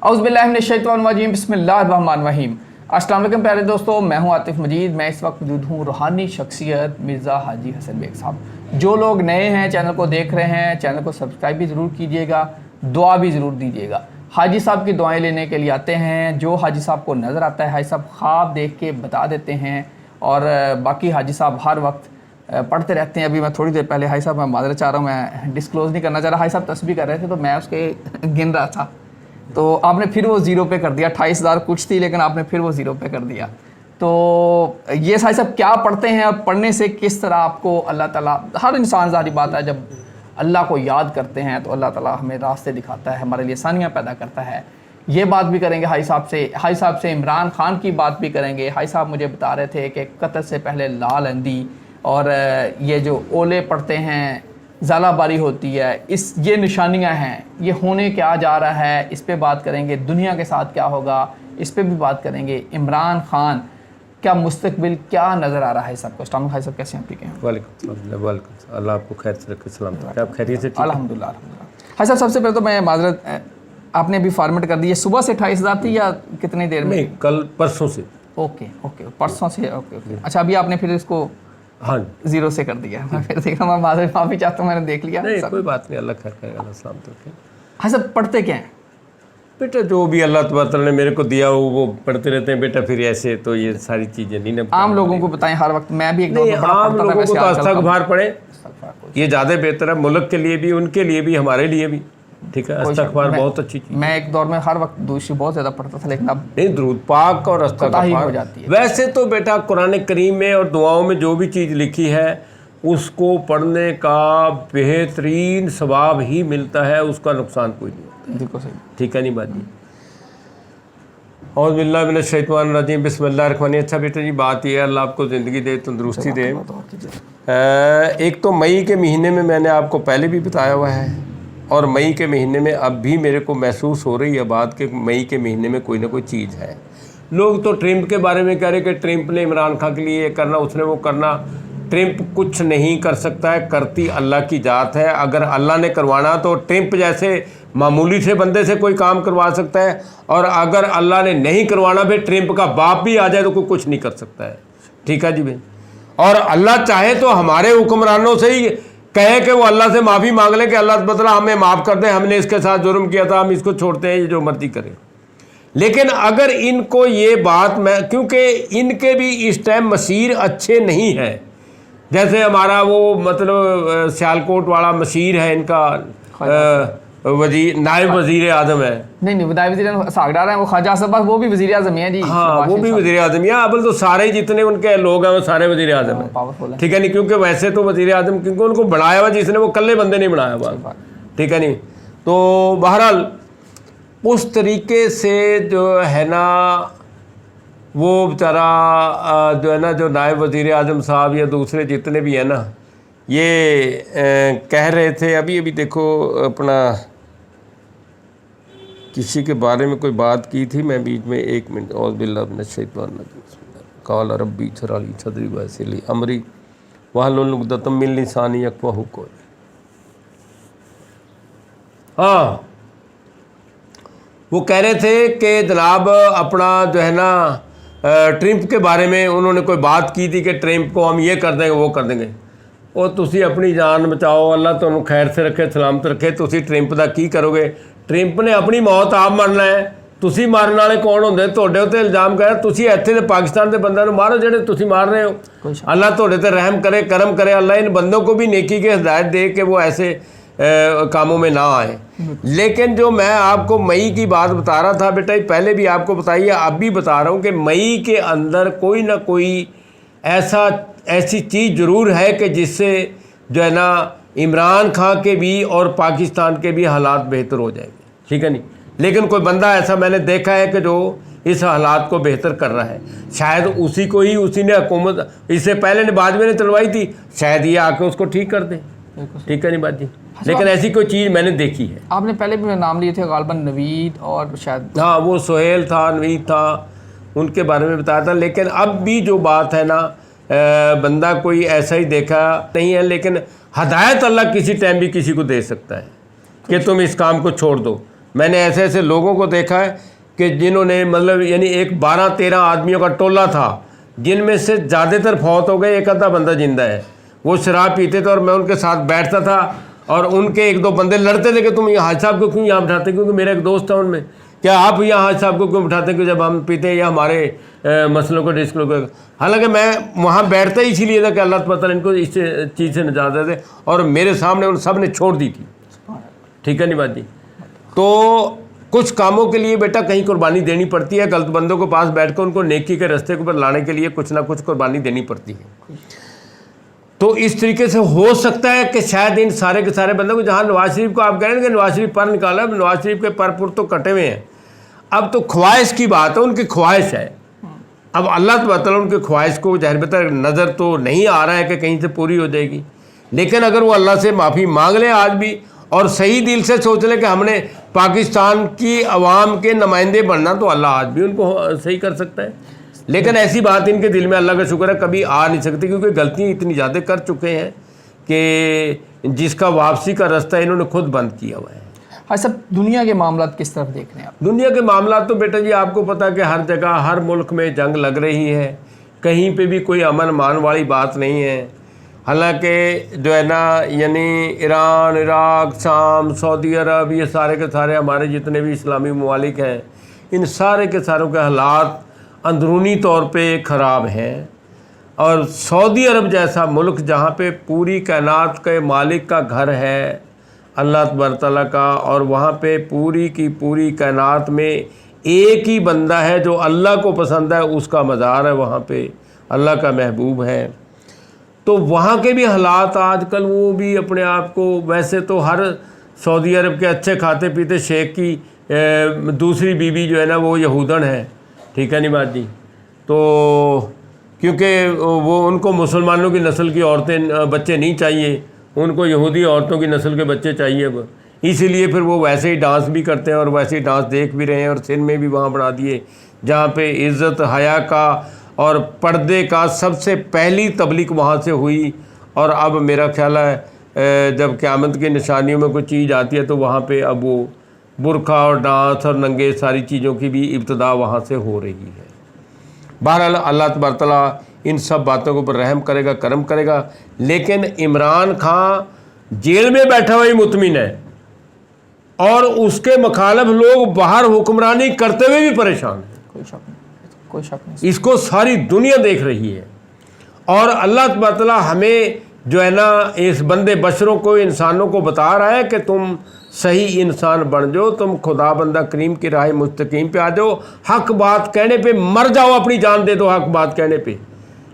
औज़ु बिल्लाहि मिनश शैतानिर रजीम, बिस्मिल्लाहिर रहमानिर रहीम। अस्सलाम वालेकुम प्यारे दोस्तों, मैं हूं आतिफ मजीद। मैं इस वक्त मौजूद हूं रूहानी शख्सियत मिर्ज़ा हाजी हसन बेग साहब। जो लोग नए हैं चैनल को देख रहे हैं, चैनल को सब्सक्राइब भी ज़रूर कीजिएगा, दुआ भी ज़रूर दीजिएगा। हाजी साहब की दुआएं लेने के लिए आते हैं। जो हाजी साहब को नज़र आता है हाजी साहब ख्वाब देख के बता देते हैं, और बाकी हाजी साहब हर वक्त पढ़ते रहते हैं। अभी मैं थोड़ी देर पहले हाजी साहब, मैं माजरत चाह रहा हूँ, मैं डिस्क्लोज़ नहीं करना चाह रहा, हाजी साहब तस्बीह कर रहे थे तो मैं उसके गिन रहा था, तो आपने फिर वो ज़ीरो पे कर दिया। 28,000 कुछ थी लेकिन आपने फिर वो ज़ीरो पे कर दिया। तो ये साहब सब क्या पढ़ते हैं और पढ़ने से किस तरह आपको अल्लाह ताला, हर इंसान ज़ाहिर बात है जब अल्लाह को याद करते हैं तो अल्लाह ताला हमें रास्ते दिखाता है, हमारे लिए आसानियाँ पैदा करता है। ये बात भी करेंगे हाजी साहब से। हाजी साहब से इमरान खान की बात भी करेंगे। हाजी साहब मुझे बता रहे थे कि कत्ल से पहले लाल अंधी और ये जो ओले पड़ते हैं, ज़ालाबारी होती है, ये निशानियां हैं, ये होने क्या जा रहा है, इस पे बात करेंगे। दुनिया के साथ क्या होगा, इस पे भी बात करेंगे। इमरान खान क्या मुस्तकबिल क्या नज़र आ रहा है सबको। अस्सलाम वालेकुम साहब, कैसे हैं, ठीक हैं? वालेकुम, अल्लाह आपको खैर से रखे, सलाम। आप खैरियत से? अल्हम्दुलिल्लाह। हाजी साहब सबसे पहले तो मैं माजरत, आपने अभी फॉर्मेट कर दी है, सुबह से 28,000 थी या कितनी देर में? नहीं, कल परसों से। ओके, परसों से। ओके। अच्छा, अभी आपने फिर इसको हाँ ज़ीरो से कर दिया। मैं फिर देखा, मैं माफ़ी चाहता हूँ, मैंने देख लिया। नहीं कोई बात नहीं, अल्लाह खैर करेगा, अल्लाह सलामत रखे। हाँ सब पढ़ते क्या हैं बेटा? जो भी अल्लाह तबारक ने मेरे को दिया हो वो पढ़ते रहते हैं बेटा। फिर ऐसे तो ये सारी चीज़ें नहीं ना आम लोगों को बताएं। हर वक्त मैं भी एक नहीं, आम लोगों को तो अस्तगफार पढ़े, ये ज़्यादा बेहतर है, मुल्क के लिए भी, उनके लिए भी, हमारे लिए भी। ठीक है, अस्तगफार बहुत अच्छी चीज़। मैं एक दौर में हर वक्त दूसरी बहुत ज़्यादा पढ़ता था, लेकिन अब नहीं, दुरूद पाक और अस्तगफार हो जाती है। वैसे तो बेटा कुरान करीम में और दुआओं में जो भी चीज़ लिखी है उसको पढ़ने का बेहतरीन सवाब ही मिलता है, उसका नुकसान कोई नहीं होता। बिल्कुल सही, ठीक है नहीं बात जी। औज़ु बिल्लाहि मिनश शैतानिर रजीम, बिस्मिल्लाहिर रहमानिर रहीम। अच्छा बेटा जी, बात यह है, अल्लाह आपको ज़िंदगी दे, तंदुरुस्ती दे। एक तो मई के महीने में मैंने आपको पहले भी बताया हुआ है, और मई के महीने में अब भी मेरे को महसूस हो रही है बात कि मई के महीने में कोई ना कोई चीज़ है। लोग तो ट्रंप के बारे में कह रहे कि ट्रंप ने इमरान खान के लिए ये करना, उसने वो करना। ट्रंप कुछ नहीं कर सकता है, करती अल्लाह की ज़ात है। अगर अल्लाह ने करवाना तो ट्रंप जैसे मामूली से बंदे से कोई काम करवा सकता है, और अगर अल्लाह ने नहीं करवाना फिर ट्रंप का बाप भी आ जाए तो कोई कुछ नहीं कर सकता है। ठीक है जी भाई। और अल्लाह चाहे तो हमारे हुक्मरानों से ही कहे कि वो अल्लाह से माफ़ी मांग लें कि अल्लाह बदला हमें माफ़ कर दे, हमने इसके साथ जुर्म किया था, हम इसको छोड़ते हैं, ये जो मर्जी करें। लेकिन अगर इनको ये बात, मैं क्योंकि इनके भी इस टाइम मसीर अच्छे नहीं हैं, जैसे हमारा वो मतलब सियालकोट वाला मसीर है, इनका वजीर, नायब वजीर आज़म है। नहीं नायब वजीर सागडार हैं, वो ख्वाजा अब्बास, वो भी वजीर आज़म ही हैं जी। हाँ, वो भी वजीर आज़म ही है। अबल तो सारे जितने उनके लोग हैं वो सारे वजीर आज़म हैं, पावरफुल है। ठीक है नहीं, क्योंकि वैसे तो वजीर आज़म, क्योंकि उनको बनाया हुआ जिसने, वो कल्ले बंदे नहीं बनाया हुआ। ठीक है नहीं। तो बहरहाल उस तरीके से जो है ना, वो बेचारा जो है ना, जो नायब वज़ीर आज़म साहब या दूसरे जितने भी हैं ना, ये कह रहे थे अभी देखो, अपना किसी के बारे में कोई बात की थी, मैं बीच में, एक मिनट, औज़ु बिल्लाहि मिनश शैतानिर रजीम, क़ाल रब्बी इश्रह ली सदरी वयस्सिर ली अमरी वहलुल उक़दतम मिन लिसानी यफ़क़हू क़ौली। हाँ, वो कह रहे थे कि जनाब अपना जो है ना, ट्रंप के बारे में उन्होंने कोई बात की थी कि ट्रंप को हम ये कर देंगे, वो कर देंगे। और तुसी अपनी जान बचाओ, अल्लाह तुहानू खैर से रखे, सलामत रखे। तुसी ट्रंप का की करोगे? ट्रंप ने अपनी मौत आप मरना है, तुसी मारन वाले कौन होंदे? तुहाडे उत्ते इल्जाम कर, तुसी इत्थे ते पाकिस्तान के बंदों को मारो जेडे तुसी मार रहे हो। अल्लाह तुहाडे ते रहम करे, करम करे, अल्लाह इन बंदों को भी नेकी की हिदायत दे कि वो ऐसे कामों में ना आए। लेकिन जो मैं आपको मई की बात बता रहा था बेटा, पहले भी आपको बताइए, अब भी बता रहा हूँ कि मई के अंदर कोई ना कोई ऐसी चीज़ ज़रूर है कि जिससे जो है ना इमरान खान के भी और पाकिस्तान के भी हालात बेहतर हो जाएंगे। ठीक है नहीं। लेकिन कोई बंदा ऐसा मैंने देखा है कि जो इस हालात को बेहतर कर रहा है, शायद उसी को ही, उसी ने हुकूमत इससे पहले ने बाद में ने चलवाई थी, शायद ये आके उसको ठीक कर दे। ठीक है नहीं बात जी। लेकिन ऐसी कोई चीज़ मैंने देखी है। आपने पहले भी नाम लिए थे, गालबन नवीद और शायद, हाँ, वो सोहेल था, नवीद था, उनके बारे में बताया था। लेकिन अब भी जो बात है ना, बंदा कोई ऐसा ही देखा नहीं है, लेकिन हदायत अल्लाह किसी टाइम भी किसी को दे सकता है कि तुम इस काम को छोड़ दो। मैंने ऐसे ऐसे लोगों को देखा है कि जिन्होंने मतलब यानी एक 12-13 आदमियों का टोला था, जिनमें से ज़्यादातर फौत हो गए, एक आधा बंदा जिंदा है। वो शराब पीते थे और मैं उनके साथ बैठता था और उनके एक दो बंदे लड़ते थे कि तुम हाजी साहब को क्यों यहाँ बिठाते, क्योंकि मेरा एक दोस्त था उनमें, क्या आप यहाँ हाजी साहब को क्यों बिठाते कि जब हम पीते हैं या हमारे मसलों को डिस्कस को। हालांकि मैं वहाँ बैठता ही इसीलिए था कि अल्लाह ताला इनको इस चीज़ से निजात दे दे, और मेरे सामने उन सब ने छोड़ दी थी। ठीक है नहीं बात जी। तो कुछ कामों के लिए बेटा कहीं कुर्बानी देनी पड़ती है, गलत बंदों के पास बैठ कर उनको नेकी के रास्ते के ऊपर लाने के लिए कुछ ना कुछ कुर्बानी देनी पड़ती है। तो इस तरीके से हो सकता है कि शायद इन सारे के सारे बंदों को, जहाँ नवाज शरीफ को आप कह रहे हैं कि नवाज शरीफ पर निकाला, नवाज शरीफ के पर पुर तो कटे हुए हैं, अब तो ख्वाहिश की बात है, उनकी ख्वाहिश है। अब अल्लाह ताला उनकी ख्वाहिश को ज़ाहिर बेहतर नज़र तो नहीं आ रहा है कि कहीं से पूरी हो जाएगी, लेकिन अगर वो अल्लाह से माफ़ी मांग लें आज भी और सही दिल से सोच लें कि हमने पाकिस्तान की आवाम के नुमाइंदे बनना, तो अल्लाह आज भी उनको सही कर सकता है। लेकिन ऐसी बात इनके दिल में अल्लाह का शुक्र है कभी आ नहीं सकती, क्योंकि गलतियाँ इतनी ज़्यादा कर चुके हैं कि जिसका वापसी का रास्ता इन्होंने खुद बंद किया हुआ है। हाँ सब, दुनिया के मामला किस तरफ देख रहे हैं आप? दुनिया के मामला तो बेटा जी आपको पता है कि हर जगह हर मुल्क में जंग लग रही है, कहीं पे भी कोई अमन मान वाली बात नहीं है। हालांकि जो है ना, यानी ईरान, इराक, शाम, सऊदी अरब, ये सारे के सारे हमारे जितने भी इस्लामी ममालिक हैं, इन सारे के सारों के हालात अंदरूनी तौर पे ख़राब हैं। और सऊदी अरब जैसा मुल्क जहाँ पे पूरी कायनात के मालिक का घर है अल्लाह तबारक तआला का, और वहाँ पे पूरी की पूरी कायनात में एक ही बंदा है जो अल्लाह को पसंद है, उसका मज़ार है वहाँ पे, अल्लाह का महबूब है। तो वहाँ के भी हालात आजकल वो भी अपने आप को, वैसे तो हर सऊदी अरब के अच्छे खाते पीते शेख की दूसरी बीवी जो है ना वो यहूदन है, ठीक है नहीं बात जी। तो क्योंकि वो उनको मुसलमानों की नस्ल की औरतें बच्चे नहीं चाहिए, उनको यहूदी औरतों की नस्ल के बच्चे चाहिए, वो इसीलिए फिर वो वैसे ही डांस भी करते हैं और वैसे ही डांस देख भी रहे हैं, और सिन में भी वहाँ बना दिए जहाँ पे इज़्ज़त हया का और पर्दे का सबसे पहली तबलीग वहाँ से हुई। और अब मेरा ख्याल है जब क़यामत की निशानियों में कोई चीज़ आती है तो वहाँ पे अब वो बुरखा और डांस और नंगे सारी चीज़ों की भी इब्तिदा वहाँ से हो रही है। बहरहाल अल्लाह तबारक तआला इन सब बातों के ऊपर रहम करेगा, करम करेगा। लेकिन इमरान खान जेल में बैठा हुआ ही मुतमिन है, और उसके मुखालिफ लोग बाहर हुक्मरानी करते हुए भी परेशान हैं। कोई शक नहीं, कोई शक नहीं। इसको सारी दुनिया देख रही है, और अल्लाह तबारक तआला हमें जो है ना इस बंदे बशरों को, इंसानों को बता रहा है कि तुम सही इंसान बन जाओ, तुम खुदा बंदा करीम की राह मुस्तकीम पे आ जाओ, हक बात कहने पे मर जाओ, अपनी जान दे दो हक बात कहने पे।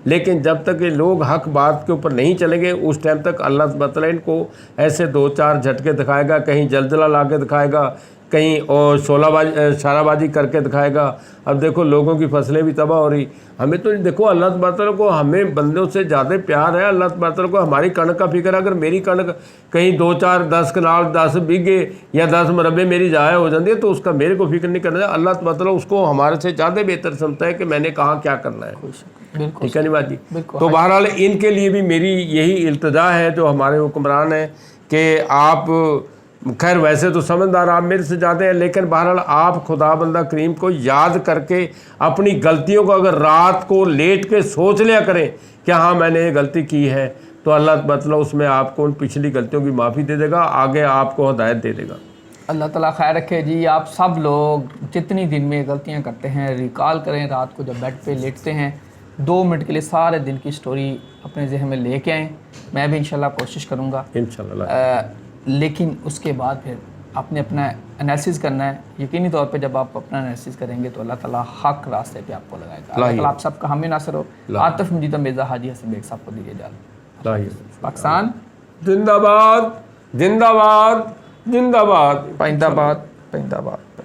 लेकिन जब तक ये लोग हक बात के ऊपर नहीं चलेंगे, उस टाइम तक अल्लाह सुब्हानहू तआला इनको ऐसे 2-4 झटके दिखाएगा, कहीं जलजला ला के दिखाएगा, कहीं और शराबाजी करके दिखाएगा। अब देखो लोगों की फसलें भी तबाह हो रही। हमें तो देखो अल्लाह तबारक तआला को हमें बंदों से ज़्यादा प्यार है। अल्लाह तबारक तआला को हमारी कणक का फिक्र है। अगर मेरी कणक कहीं 2-4-10 कनाल 10 बीघे या 10 मरबे मेरी ज़ाया हो जाती है तो उसका मेरे को फिक्र नहीं करना है। अल्लाह तबारक तआला उसको हमारे से ज़्यादा बेहतर समझता है कि मैंने कहाँ क्या करना है। ठीक है नहीं बात जी। तो बहरहाल इनके लिए भी मेरी यही इल्तिजा है जो हमारे हुक्मरान हैं कि आप, खैर वैसे तो समझदार आप मेरे से ज़्यादा हैं, लेकिन बहरहाल आप खुदा बंदा करीम को याद करके अपनी गलतियों को अगर रात को लेट के सोच लिया करें कि हाँ मैंने ये गलती की है, तो अल्लाह ताला उसमें आपको उन पिछली गलतियों की माफ़ी दे देगा, आगे आपको हिदायत दे देगा। अल्लाह ताला खैर रखे जी। आप सब लोग जितनी दिन में गलतियाँ करते हैं रिकॉल करें, रात को जब बेड पे लेटते हैं 2 मिनट के लिए सारे दिन की स्टोरी अपने जहन में लेके आएँ। मैं भी इंशाल्लाह कोशिश करूँगा इंशाल्लाह। लेकिन उसके बाद फिर आपने अपना एनालिसिस करना है। यकीनी तौर पे जब आप अपना एनालिसिस करेंगे तो अल्लाह ताला हक रास्ते पे आपको लगाएगा। अल्लाह ताला आप सबका हामी नासर हो। आतिफ मजीद मिर्ज़ा हाजी हसन बेग साहब को दीजिए इजाज़त। पाकिस्तान जिंदाबाद, जिंदाबाद, जिंदाबाद, पाइंदाबाद, पाइंदाबाद।